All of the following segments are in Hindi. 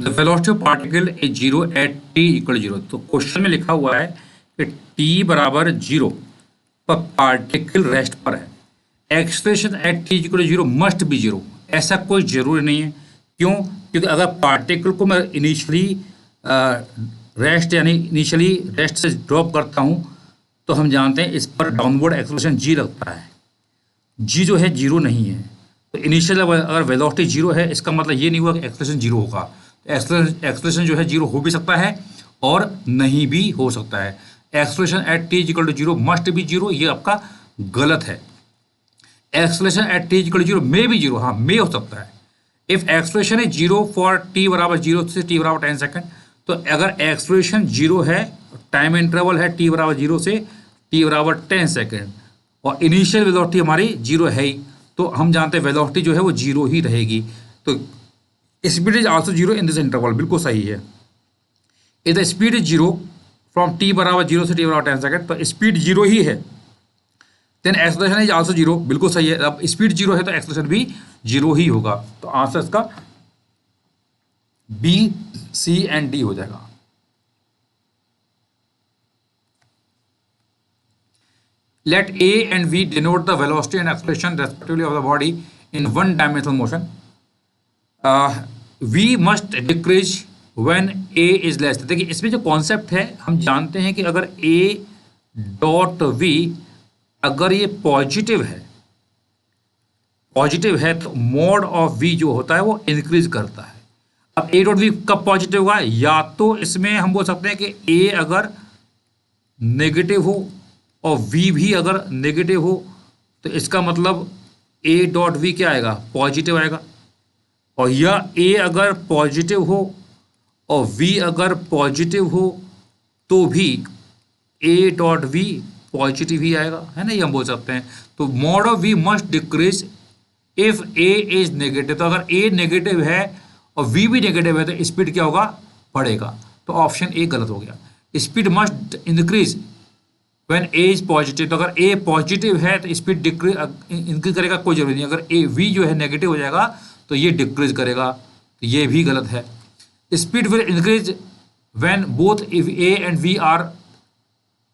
The velocity of particle is zero eight t equal zero. तो क्वेश्चन में लिखा हुआ है कि टी बराबर जीरो पर पार्टिकल रेस्ट पर है। Expression eight t equal zero must be zero. ऐसा कोई जरूरी नहीं है। क्यों? क्योंकि अगर पार्टिकल को मैं इनिशियली रेस्ट यानी इनिशियली रेस्ट से ड्रॉप करता हूं तो हम जानते हैं इस पर डाउनवर्ड एक्सलेशन जी लगता है। जी जो है जीरो नहीं है। तो इनिशियल अगर वेलोसिटी जीरो है इसका मतलब ये नहीं हुआ कि एक्सलेशन जीरो होगा। एक्सलेशन जो है जीरो हो भी सकता है और नहीं भी हो सकता है। Acceleration at t equal to zero must be zero, ये आपका गलत है। Acceleration at t equal to zero may be zero, हाँ मे हो सकता है। If expression is zero for t बराबर जीरो से टी बराबर 10 सेकेंड, तो अगर एक्सप्रेशन जीरो है, टाइम इंटरवल है टी बराबर जीरो से टी बराबर 10 सेकेंड और इनिशियल वेलोसिटी हमारी जीरो है ही, तो हम जानते हैं वेलोसिटी जो है वो जीरो ही रहेगी। तो speed is also zero in this interval, बिल्कुल सही है। If the speed is zero from t बराबर जीरो से टी बराबर 10 सेकेंड, तो स्पीड जीरो ही है। Then acceleration is also zero, बिल्कुल सही है। अब स्पीड जीरो है तो एक्सलेशन भी जीरो ही होगा। तो आंसर इसका बी, सी एंड डी हो जाएगा। Let A and V denote the velocity and acceleration respectively of the body in one dimensional motion. V must decrease when A is less। देखिए इसमें जो कॉन्सेप्ट है हम जानते हैं कि अगर A डॉट V अगर ये पॉजिटिव है तो मोड ऑफ V जो होता है वो इंक्रीज करता है। अब A डॉट V कब पॉजिटिव होगा? या तो इसमें हम बोल सकते हैं कि A अगर नेगेटिव हो और V भी अगर नेगेटिव हो तो इसका मतलब A डॉट V क्या आएगा? पॉजिटिव आएगा। और या A अगर पॉजिटिव हो और V अगर पॉजिटिव हो तो भी A डॉट V पॉजिटिव ही आएगा, है ना, ये हम बोल सकते हैं। तो mode of V must decrease if A is negative. तो अगर A नेगेटिव है और V भी नेगेटिव है तो स्पीड क्या होगा? बढ़ेगा। तो ऑप्शन ए गलत हो गया। Speed must increase when A is positive. तो अगर ए पॉजिटिव है तो स्पीड डिक्रीज इंक्रीज करेगा, कोई जरूरी नहीं। अगर ए वी जो है नेगेटिव हो जाएगा तो ये डिक्रीज करेगा, तो ये भी गलत है। Speed will increase when both a and v are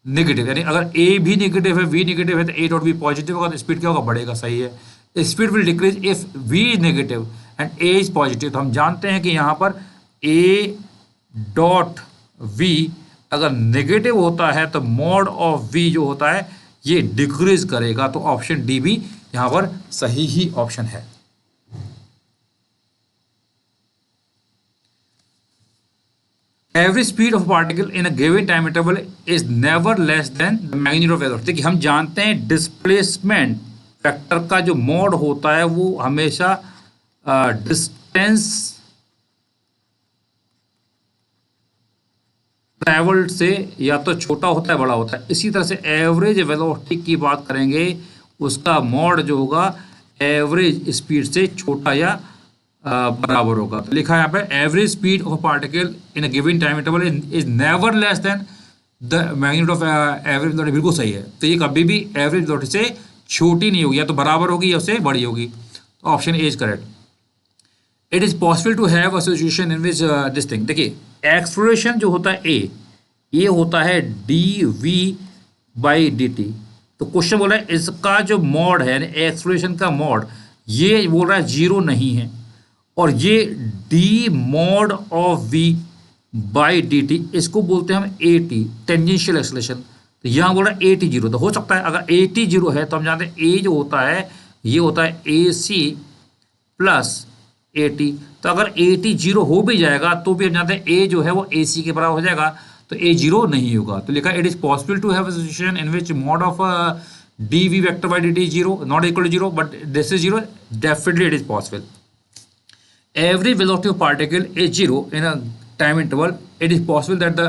negative, यानी अगर ए भी नेगेटिव है वी नेगेटिव है तो ए डॉट वी पॉजिटिव होगा तो स्पीड क्या होगा? बढ़ेगा, सही है। Speed will decrease if v is negative and a is positive. तो हम जानते हैं कि यहाँ पर ए डॉट वी अगर नेगेटिव होता है तो मोड ऑफ वी जो होता है ये डिक्रीज करेगा। तो ऑप्शन डी भी यहां पर सही ही ऑप्शन है। Average speed of particle in a given time interval is never less than the magnitude of velocity. देखिए हम जानते हैं डिस्प्लेसमेंट वेक्टर का जो मोड होता है वो हमेशा डिस्टेंस ट्रैवल्ड से या तो छोटा होता है बड़ा होता है। इसी तरह से एवरेज वेलोसिटी की बात करेंगे, उसका मॉड जो होगा एवरेज स्पीड से छोटा या बराबर होगा। तो लिखा है यहाँ पे average speed of particle in a given time interval is never less than the magnitude of average velocity. बिल्कुल सही है। तो ये कभी भी एवरेज वेलोसिटी से छोटी नहीं होगी, या तो बराबर होगी या उससे बड़ी होगी। तो option a is correct. It is possible to have association in which this thing. देखिए एक्सप्लोरेशन जो होता है ए, ये होता है d v by d t. तो क्वेश्चन बोल रहा है इसका जो मॉड है यानी एक्सप्लोरेशन का मॉड, ये बोल रहा है जीरो नहीं है। और ये d mod of v by d t इसको बोलते हैं हम ए टी, टेंजेंशियल एक्सलेशन। तो यहाँ बोल रहा है ए टी जीरो, तो हो सकता है अगर ए टी जीरो है तो हम जानते हैं ए जो होता है ये होता है ए सी प्लस ए टी। तो अगर ए टी जीरो हो भी जाएगा तो भी हम जानते हैं ए जो है वो ए सी के बराबर हो जाएगा, तो ए जीरो नहीं होगा। तो लिखा it is possible to have situation in which mod of d v vector by d t zero not equal to zero, but this is zero, definitely it is possible. Every velocity of particle is zero in a time interval. It is possible that the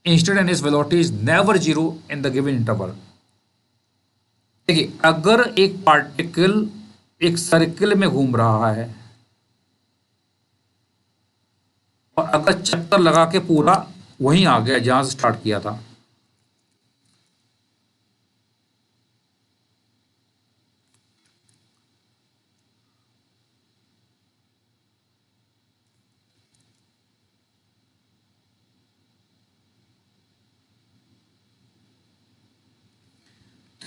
instantaneous velocity is never zero in the given interval. देखिए अगर एक पार्टिकल एक सर्किल में घूम रहा है और अगर चक्कर लगा के पूरा वहीं आ गया जहां से स्टार्ट किया था,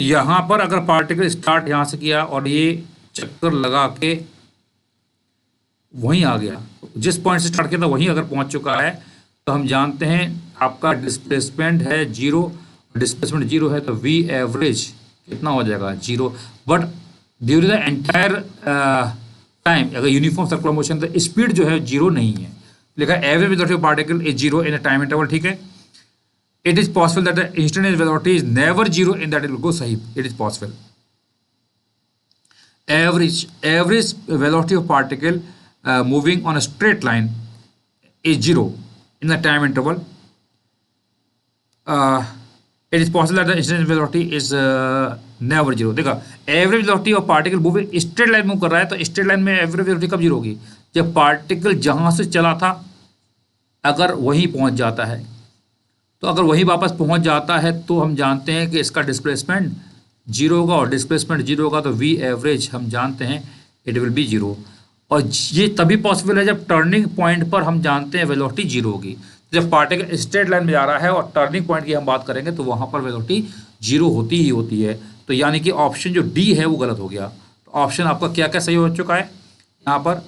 यहाँ पर अगर पार्टिकल स्टार्ट यहाँ से किया और ये चक्कर लगा के वहीं आ गया, जिस पॉइंट से स्टार्ट किया था वहीं अगर पहुंच चुका है, तो हम जानते हैं आपका डिस्प्लेसमेंट है जीरो। डिस्प्लेसमेंट जीरो है तो वी एवरेज कितना हो जाएगा, zero. But during the entire time अगर यूनिफॉर्म सर्कुलर मोशन तो स्पीड जो है जीरो नहीं है। लिखा average velocity of particle is zero in a time interval, ठीक है। It is possible that the instantaneous velocity is never zero in that, बिल्कुल सही, it is possible. Average velocity of particle moving on a straight line is zero in the time interval. It is possible that the instantaneous velocity is never zero. देखा average velocity of particle moving straight line move कर रहा है, तो स्ट्रेट लाइन में एवरेज वेलोसिटी कब जीरो होगी, जब पार्टिकल जहां से चला था अगर वहीं पहुंच जाता है। तो अगर वहीं वापस पहुंच जाता है तो हम जानते हैं कि इसका डिस्प्लेसमेंट जीरो होगा, और डिस्प्लेसमेंट जीरो होगा तो वी एवरेज हम जानते हैं इट विल बी जीरो। और ये तभी पॉसिबल है जब टर्निंग पॉइंट पर हम जानते हैं वेलोसिटी जीरो होगी। जब पार्टिकल स्ट्रेट लाइन में जा रहा है और टर्निंग पॉइंट की हम बात करेंगे तो वहाँ पर वेलोसिटी जीरो होती ही होती है। तो यानी कि ऑप्शन जो डी है वो गलत हो गया। तो ऑप्शन आपका क्या क्या सही हो चुका है यहाँ पर,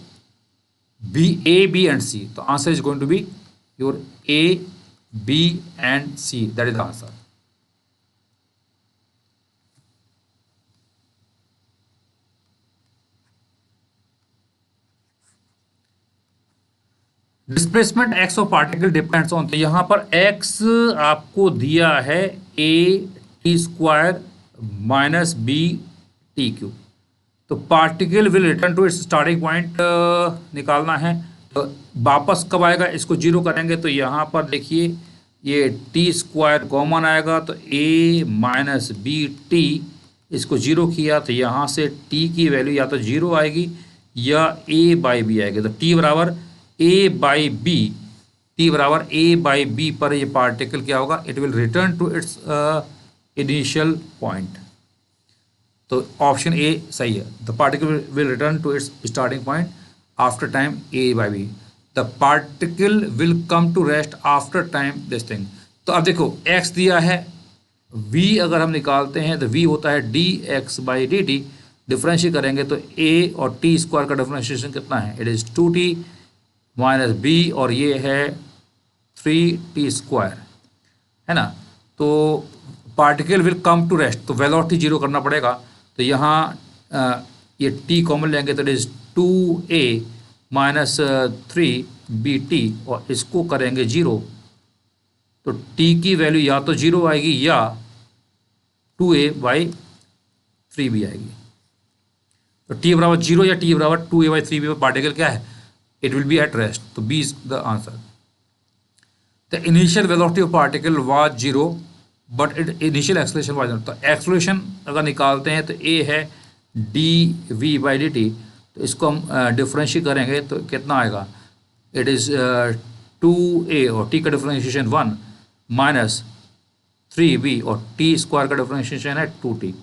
B, A, B and C. तो answer is going to be your A, B and C, that is the answer. Displacement x of particle depends on, तो यहाँ पर एक्स आपको दिया है A T square minus B T Q. तो particle will return to its starting point निकालना है। तो वापस कब आएगा, इसको जीरो करेंगे तो यहाँ पर देखिए ये टी स्क्वायर कॉमन आएगा, तो ए माइनस बी टी, इसको जीरो किया तो यहाँ से टी की वैल्यू या तो जीरो आएगी या ए बाई बी आएगी। तो टी बराबर ए बाई बी, टी बराबर ए बाई बी पर ये पार्टिकल क्या होगा, it will return to its initial point. तो ऑप्शन ए सही है, the particle will return to its starting point after time a by b. The particle will come to rest after time this thing. तो अब देखो एक्स दिया है, v अगर हम निकालते हैं तो v होता है D x by d T. Differentiate करेंगे तो a और टी स्क्वायर का डिफ्रेंशिएशन कितना है, it is 2t minus B, और ये है 3t स्क्वायर, है ना। तो particle will come to rest, तो वेलोसिटी जीरो करना पड़ेगा। तो यहाँ ये t कॉमन लेंगे तो it is 2a minus 3bt, और इसको करेंगे जीरो तो t की वैल्यू या तो जीरो आएगी या 2a बाई 3b आएगी। तो t बराबर जीरो या t बराबर 2a बाई 3b पर पार्टिकल क्या है, it will be at rest. So B is the answer. The initial velocity of particle was zero, but its initial acceleration was zero. तो acceleration अगर निकालते हैं तो A है dv by dt, तो इसको हम डिफ्रेंशिएट करेंगे तो कितना आएगा, इट इज़ 2a और t का डिफ्रेंशिएशन 1 माइनस 3b और t स्क्वायर का डिफ्रेंशिएशन है 2t।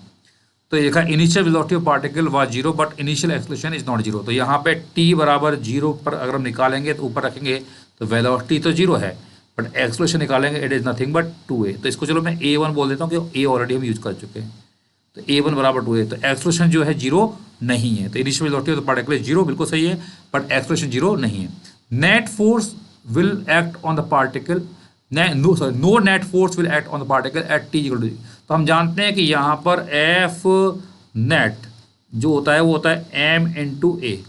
तो ये देखा initial velocity of particle was zero but initial acceleration is not zero. तो यहाँ पे t बराबर जीरो पर अगर हम निकालेंगे तो ऊपर रखेंगे तो वेलोसिटी तो जीरो है बट एक्सेलरेशन निकालेंगे it is nothing but 2a। तो इसको चलो मैं a1 बोल देता हूँ कि a ऑलरेडी हम यूज कर चुके हैं। तो a1 बराबर 2a, तो एक्सेलरेशन जो है जीरो नहीं है। तो initial velocity of the particle zero, बिल्कुल सही है, बट एक्सेलरेशन जीरो नहीं है। Net force will act on the particle, no net force will act on the particle at t equal to. तो हम जानते हैं कि यहाँ पर एफ नेट जो होता है वो होता है m इंटू ए,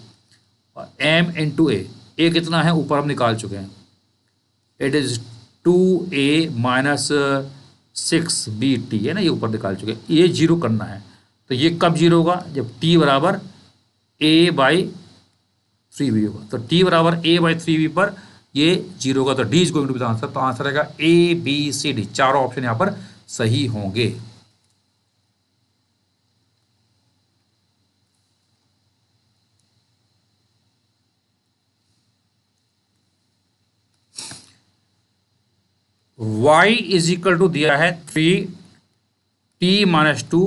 और m इंटू ए कितना है ऊपर हम निकाल चुके हैं, it is 2a minus 6bt है ना, ये ऊपर निकाल चुके हैं। ये जीरो करना है, तो ये कब जीरो होगा, जब t बराबर a बाई 3b होगा। तो t बराबर a बाई 3b पर ये जीरो होगा, तो d is going to be the answer. तो आंसर रहेगा a b c d, चारों ऑप्शन यहाँ पर सही होंगे। y इज इक्वल टू दिया है 3t minus 2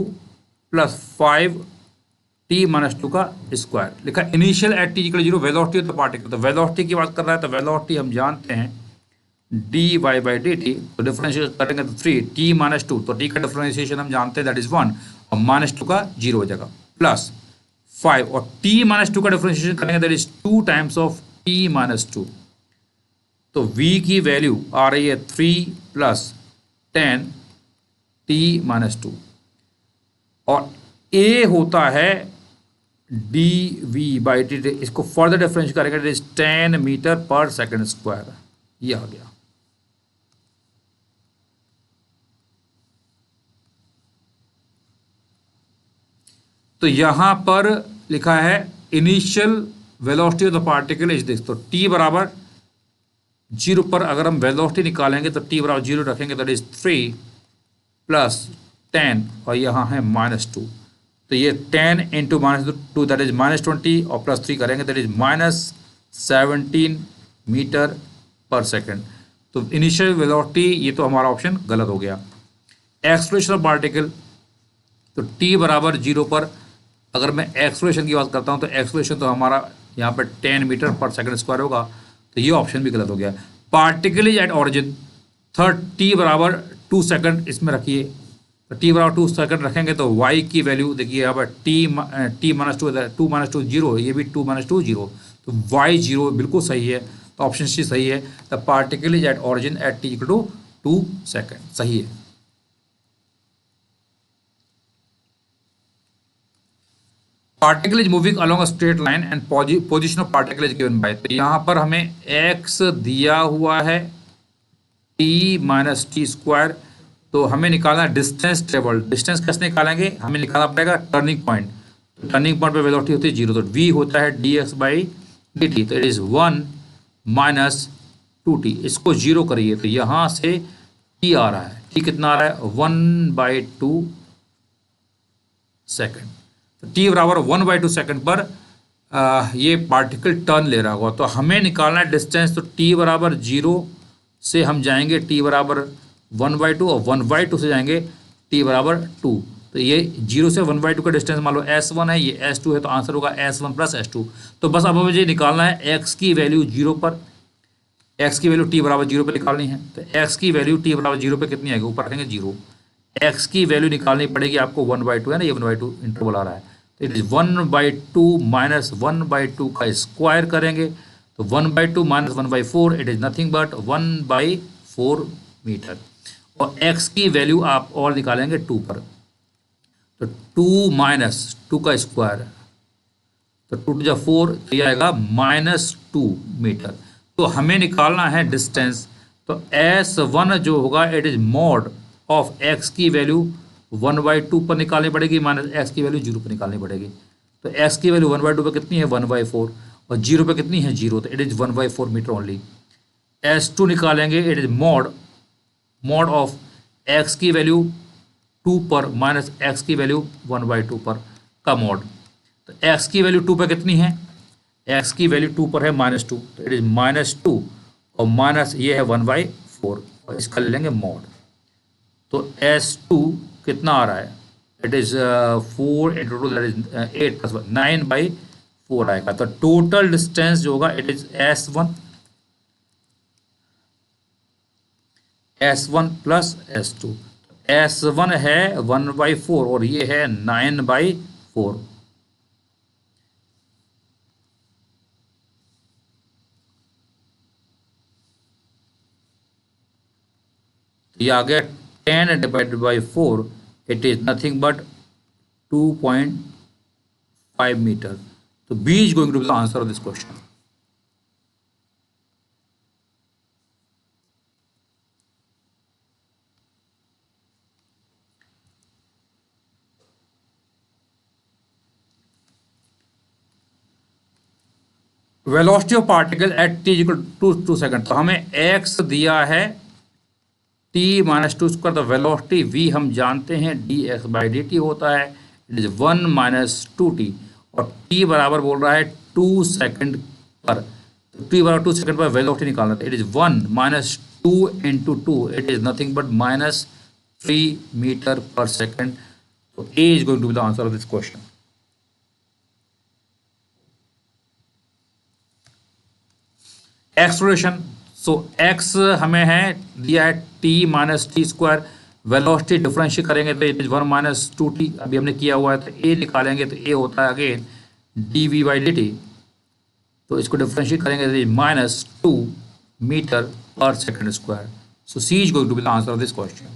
plus 5t minus 2 का स्क्वायर। लिखा initial at t equal zero velocity of the particle. तो वेलोसिटी की बात कर रहा है, तो वेलोसिटी हम जानते हैं dy बाई डी टी। तो डिफरेंशिएट करेंगे तो 3t माइनस 2, तो t का डिफरेंशिएशन हम जानते हैं दैट इज 1, और -2 का 0 हो जाएगा, प्लस 5 और t-2 का डिफरेंशिएशन करेंगे that is 2 times of t-2। तो v की वैल्यू आ रही है 3 + 10 t-2 और a होता है dv/dt। इसको फर्दर डिफरेंशिएट करेंगे that is 10 metre per second square. ये आ गया। तो यहां पर लिखा है initial velocity of the particle is this. तो t बराबर 0 पर अगर हम वेलोसिटी निकालेंगे तो t बराबर 0 रखेंगे दैट इज 3 + 10 और यहाँ है -2। तो ये 10 इंटू -2 दैट इज -20 और +3 करेंगे दैट इज -17 मीटर पर सेकेंड। तो इनिशियल वेलोसिटी, ये तो हमारा ऑप्शन गलत हो गया। एक्सलेरेशन ऑफ पार्टिकल, तो t बराबर 0 पर अगर मैं एक्सलेरेशन की बात करता हूँ तो एक्सलेरेशन तो हमारा यहाँ पर 10 मीटर पर सेकंड स्क्वायर होगा। तो ये ऑप्शन भी गलत हो गया। Particle is at origin, third t बराबर 2 सेकंड इसमें रखिए। तो t बराबर 2 सेकंड रखेंगे तो y की वैल्यू देखिए यहाँ पर t-2 -2 0, ये भी 2 -2 0, तो y 0 बिल्कुल सही है। तो ऑप्शन सी सही है। The particle is at origin at t = 2 second, सही है। Particle is moving along a straight line and position of particle is given by. तो यहाँ पर हमें x दिया हुआ है t - t²। तो हमें निकालना डिस्टेंस ट्रेवल। डिस्टेंस कैसे निकालेंगे, हमें निकालना पड़ेगा टर्निंग पॉइंट। टर्निंग पॉइंट पे वेलोसिटी होती है 0, तो v होता है dx/dt। तो इट इज 1 - 2t। इसको 0 करिए तो यहाँ से t आ रहा है। t कितना आ रहा है, 1/2 सेकेंड। तो t बराबर 1/2 सेकेंड पर ये पार्टिकल टर्न ले रहा होगा। तो हमें निकालना है डिस्टेंस। तो t बराबर 0 से हम जाएंगे t बराबर 1/2 और 1/2 से जाएंगे t बराबर 2। तो ये 0 से 1/2 का डिस्टेंस मान लो s1 है, ये s2 है, तो आंसर होगा s1 + s2। तो बस अब मुझे निकालना है x की वैल्यू 0 पर। x की वैल्यू t बराबर 0 पर निकालनी है। तो x की वैल्यू t बराबर 0 पर कितनी आएगी, ऊपर रखेंगे 0। x की वैल्यू निकालनी पड़ेगी आपको 1/2 है ना, ये 1/2 इंटरवल आ रहा है। तो इट इज 1/2 - 1/2 का स्क्वायर करेंगे तो 1/2 - 1/4 it is nothing but 1/4 metre. और x की वैल्यू आप और निकालेंगे 2 पर। तो 2 - 2 का स्क्वायर, तो 2 × 4, तो ये आएगा -2 मीटर। तो हमें निकालना है डिस्टेंस। तो s1 जो होगा it is mod of x की वैल्यू 1/2 पर निकालनी पड़ेगी, माइनस x की वैल्यू 0 पर निकालनी पड़ेगी। तो x की वैल्यू 1/2 पर कितनी है, 1/4, और 0 पर कितनी है, 0, तो it is 1/4 metre only. s2 निकालेंगे, it is mod of x की वैल्यू 2 पर माइनस x की वैल्यू 1/2 पर का मॉड। तो x की वैल्यू 2 पर कितनी है, x की वैल्यू 2 पर है -2, तो इट इज -2 और माइनस ये है 1/4 और इसका ले लेंगे मॉड। तो s2 कितना आ रहा है, इट इज 4 × 2 दैट इज 8 + 1 9/4 आएगा। तो टोटल डिस्टेंस जो होगा it is s1 + s2। s1 है 1/4 और ये है 9/4। ये आ गया 10/4, it is nothing but 2.5 metre. तो B is going to be the answer of this question. Velocity of particle at t = 2 second. तो हमें x दिया है t - 2²। तो वेलोसिटी v हम जानते हैं dx/dt होता है, इट इज 1 - 2t और t बराबर बोल रहा है 2 सेकंड पर। तो t बराबर 2 सेकंड पर वेलोसिटी निकालना था, it is 1 - 2 × 2 it is nothing but -3 metre per second. तो A is going to be the answer of this question. Exploration, so x हमें है दिया है t - t², वेलोसिटी डिफरेंशिएट करेंगे तो इट इज 1 माइनस 2t, अभी हमने किया हुआ है, तो ए निकालेंगे तो ए होता है अगेन dv/dt, तो इसको डिफरेंशिएट करेंगे तो -2 metre per second square. So C is going to be the answer of this question.